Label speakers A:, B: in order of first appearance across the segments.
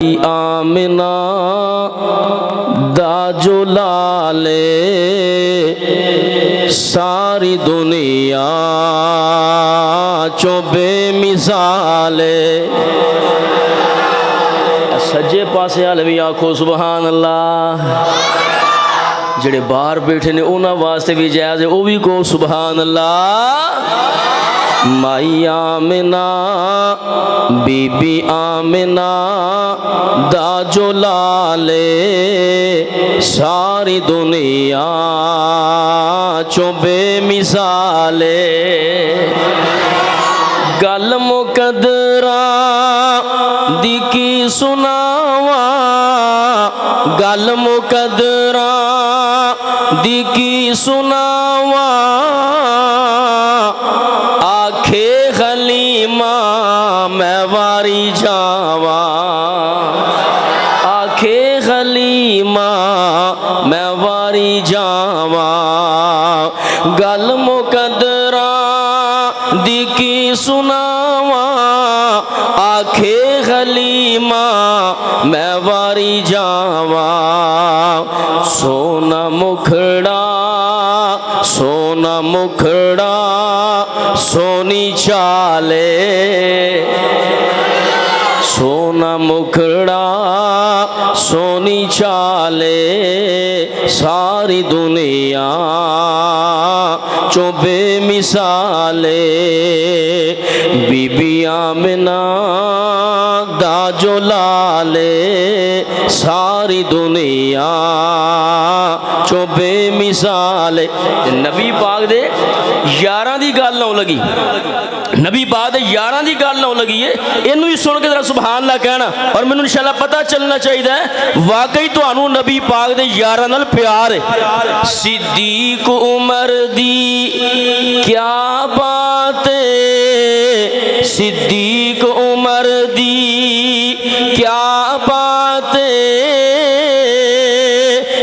A: آمنہ دا جلالے ساری دنیا چو بے مثالے۔ سجے پاسے والے بھی آکھو سبحان اللہ۔ جڑے باہر بیٹھے نے انہاں واسطے بھی جائز ہے، وہ بھی کو سبحان اللہ۔ مائی آمنہ بی بی آمنہ دا جلالے ساری دنیا چو بے مثالے۔ گل مقدرہ دی کی سناوا، گل مقدرہ دی کی سناوا، آکھے حلیمہ میں واری جاوا، آکھے حلیمہ میں واری جاوا۔ گل مقدرہ دی کی سناوا، آکھے حلیمہ میں واری جاوا۔ سونا مکھڑا سونا مکھڑا سونی چالے، سونا مکھڑا سونی چالے ساری دنیا چو بے مثالے۔ بی بی آمنہ دا جلالے ساری دنیا چو بے مثالے۔ نبی پاک دے یاراں دی گل نہ لگی، نبی پاک دے یاراں دی گل نہ لگی ہے، اینو ہی سن کے ذرا سبحان اللہ کہنا، اور میں انشاءاللہ پتہ چلنا چاہیے واقعی تو انہوں نبی پاک دے یاراں نال پیار ہے۔ صدیق عمر دی کیا بات ہے، صدیق عمر دی کیا بات ہے،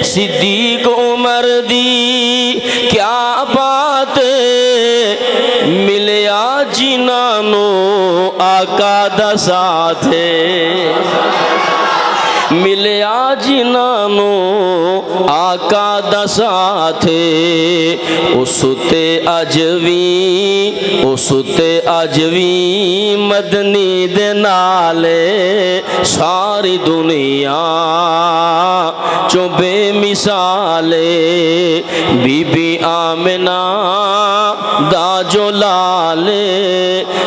A: صدیق عمر دی کیا بات ہے، ملیا جنانو آقا دا ساتھ ہے، ملیا جنانو آقا دا ساتھ ہے۔ استے اجوی مدنی دے نالے ساری دنیا چو بے مثالے۔ بی بی آمنہ دا جلالے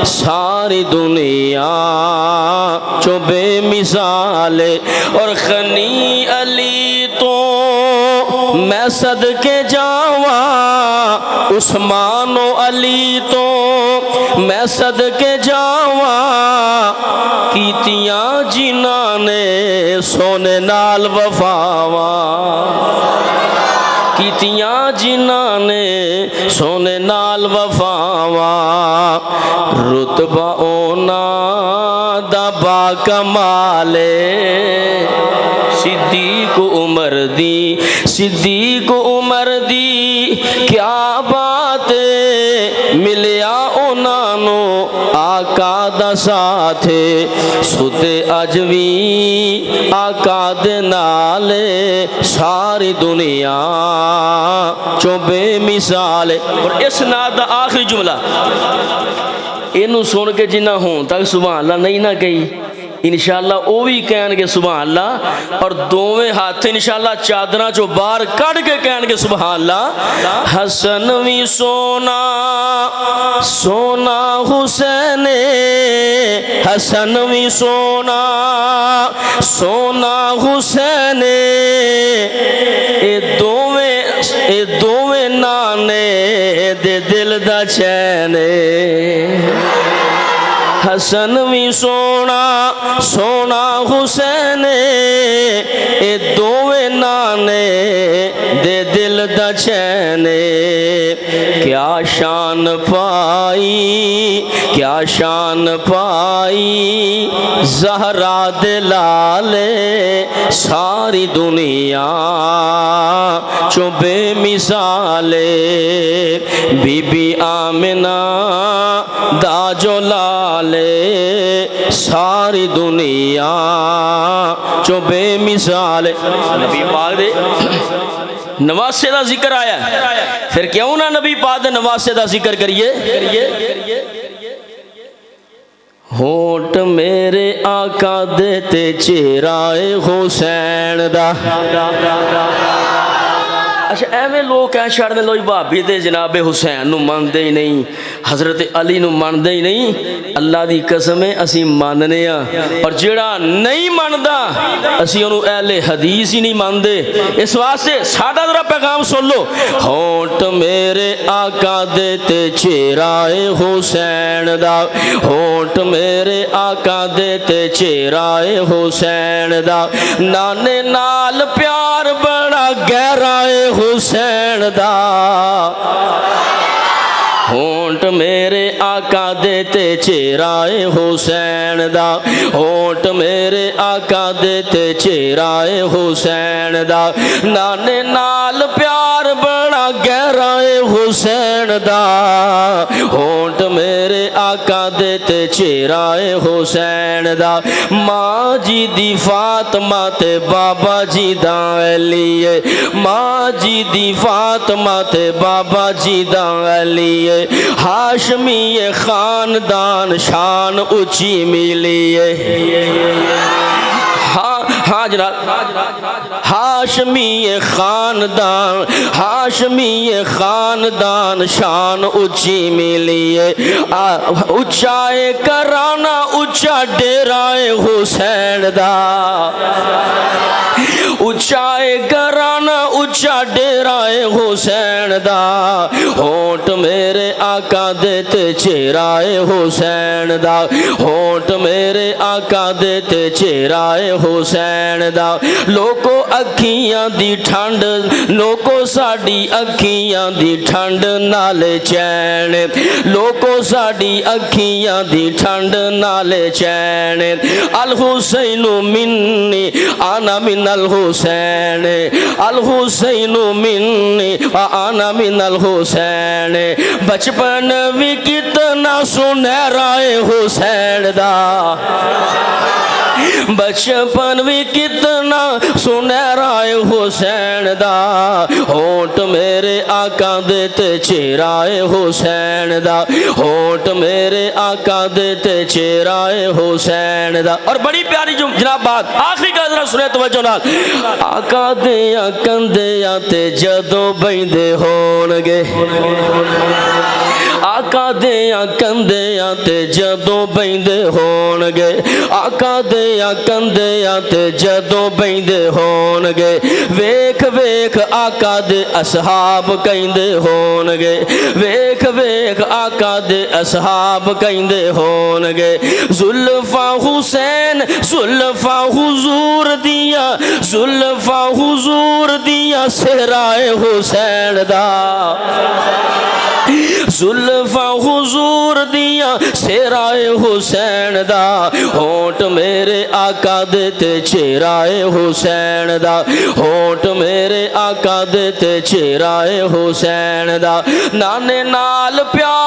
A: ساری دنیا چو بے مثالے۔ اور خنی علی تو میں صدقے جاواں، عثمان و علی تو میں صدقے جاواں، کیتیاں جنہاں نے سونے نال وفاواں، کیتیاں جنہاں نے سونے نال وفاواں۔ رتبہ اونا دا با کمالے، صدیق عمر دی صدیق عمر دی کیا بات ہے، ملیا انہاں نو آقا دا ساتھ ہے۔ ستے اجوی آقا دے نالے ساری دنیا چو بے مثال ہے۔ اور اس نات دا آخری جملہ اینو سن کے جنہ ہوں تاکہ سبحان اللہ نہیں نہ کہی، انشاءاللہ او بھی کہن گے سبحان اللہ، اور دوویں ہاتھ انشاءاللہ چادراں چو باہر کڑ کے کہن گے سبحان اللہ۔ حسن وی سونا سونا حسین، حسن وی سونا سونا حسین، اے دوویں نانے دے دل دا چین۔ حسن وی سونا سونا حسین، اے دوویں نانے دے دل دا چین۔ کیا شان پائی کیا شان پائی زہرا دے لالے ساری دنیا چو بے مثالے۔ بی بی آمنہ دا جو لالے ساری ساری دنیا چو بے مثال نبی پاک دے نواسے دا ذکر آیا ہے، پھر کیوں نہ نبی پاک دے نواسے دا ذکر کریے؟ ہونٹ میرے آقا دیتے چہرائے حسین دا۔ اچھا ایویں لوگ کہہ چھڑ دے لوگ بھابی تے جناب حسین نو ماندے ہی نہیں، حضرت علی نو ماندے ہی نہیں۔ اللہ دی قسم ہے اسی ماننے ہاں، اور جڑا نہیں ماندا اسی انہوں اہل حدیث ہی نہیں ماندے۔ اس واسطے ساڈا ذرا پیغام سن لو، ہونٹ میرے آقا دیتے چہرائے حسین دا، ہونٹ میرے آقا دیتے چہرائے حسین دا، نانے نال پیار بڑا گہرائے حسین دا، ہونٹ میرے آقا دیتے چہرائے حسین دا، ہونٹ میرے آقا دیتے چہرائے حسین دا، نانے نال پیار بڑا گہرائے حسین دا، ہونٹ میرے آقا دیتے چہرائے حسین دا، ماں جی دی فاطمہ تے بابا جی دا علیے، ماں جی دی فاطمہ تے بابا جی دا علیے، ہاشمی خاندان شان اونچی ملی ہے۔ ہاں جناب، ہاشمی خاندان، ہاشمی خاندان شان اونچی ملی ہے، اونچا کرانا اونچا ڈیرائے حسین دا، اونچا کرانا اونچا ڈیرائے حسین دا، ہونٹ میرے آقا دیتے چہرائے حسین دا، ہونٹ میرے آقا دیتے چہرائے حسین دا، لوکو اکھیاں دی ٹھنڈ، لوکو ساڈی اکھیاں دی ٹھنڈ نالے چین، لوکو ساڈی اکھیاں دی ٹھنڈ نالے چین، الحسین منی انا من الحسین، الحسین منی انا من الحسین، بچپن بھی کتنا سنہرا حسین دا، بچپن بھی کتنا سنہرا حسین دا، ہونٹ میرے آقا دیتے چہرائے حسین دا، ہونٹ میرے آقا دیتے چہرائے حسین دا۔ اور بڑی پیاری جو جناب بات آخری کا ذرا سنے توجہ نال، آقا دیاں کندیاں تے جدوں بیندے ہونگے، آقا دیاں کندیاں تے جدوں بیندے ہونگے، آقا دیاں کندیاں تے جدوں بیندے ہونگے، ویکھ ویکھ آقا دے اصحاب کہندے ہونگے، ویکھ ویکھ آقا دے اصحاب کہندے ہونگے، زلفاں حسین زلفاں حضور دیاں، زلفاں حضور دیاں صحرائے حسین دا، زلفاں حضور دیاں صحرائے حسین دا، ہونٹ میرے آقا دیتے چہرائے حسین دا، ہونٹ میرے آقا دیتے چہرائے حسین دا، نانے نال پیار